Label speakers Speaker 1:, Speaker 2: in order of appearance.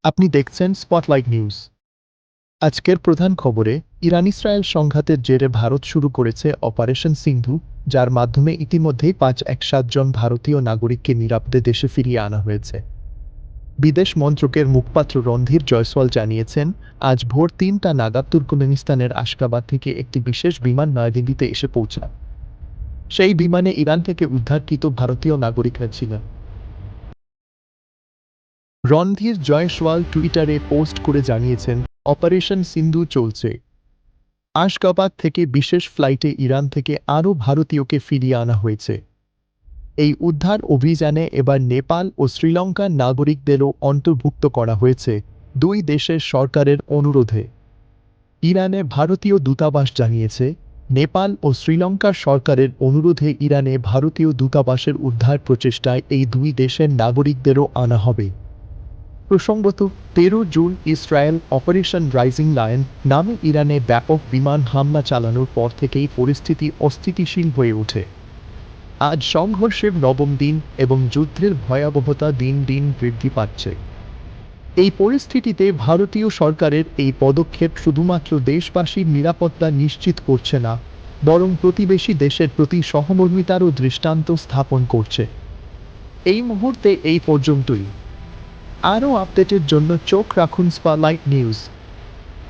Speaker 1: আপনি দেখছেন spotlight news. আজকের প্রধান খবরে ইরান ইসরায়েল সংঘাতের জেরে ভারত শুরু করেছে অপারেশন সিন্ধু, যার মাধ্যমে ইতিমধ্যেই ৫১৭ জন ভারতীয় নাগরিককে নিরাপদে দেশে ফিরিয়ে আনা হয়েছে। বিদেশ মন্ত্রকের মুখপাত্র রণধীর জয়সওয়াল জানিয়েছেন, আজ ভোর ৩টা নাগাদ তুর্কমেনিস্তানের আশগাবাদ থেকে একটি বিশেষ বিমান নয়াদিল্লিতে এসে পৌঁছায়। সেই বিমানে ইরান থেকে উদ্ধারকৃত ভারতীয় নাগরিকরা ছিলেন। রণধীর জয়সওয়াল টুইটারে পোস্ট করে জানিয়েছেন, অপারেশন সিন্ধু চলছে। আশগাবাদ থেকে বিশেষ ফ্লাইটে ইরান থেকে আরও ভারতীয়কে ফিরিয়ে আনা হয়েছে। এই উদ্ধার অভিযানে এবার নেপাল ও শ্রীলঙ্কার নাগরিকদেরও অন্তর্ভুক্ত করা হয়েছে, দুই দেশের সরকারের অনুরোধে। ইরানে ভারতীয় দূতাবাস জানিয়েছে, নেপাল ও শ্রীলঙ্কার সরকারের অনুরোধে ইরানে ভারতীয় দূতাবাসের উদ্ধার প্রচেষ্টায় এই দুই দেশের নাগরিকদেরও আনা হবে। প্রসঙ্গত, ১৩ June Israel operation rising lion নামে ইরানে ব্যাপক বিমান হামলা চালানোর পর থেকেই পরিস্থিতি অস্থিতিশীল হয়ে ওঠে। আজ সংঘর্ষের নবম দিন এবং যুদ্ধের ভয়াবহতা দিন দিন বৃদ্ধি পাচ্ছে। এই পরিস্থিতিতে ভারতীয় সরকারের এই পদক্ষেপ শুধুমাত্র দেশবাসীর নিরাপত্তা নিশ্চিত করছে না, বরং প্রতিবেশী দেশের প্রতি সহমর্মিতারও দৃষ্টান্ত স্থাপন করছে। এই মুহূর্তে এই পর্যন্তই। আরও আপডেটের জন্য চোখ রাখুন স্পটলাইট নিউজ।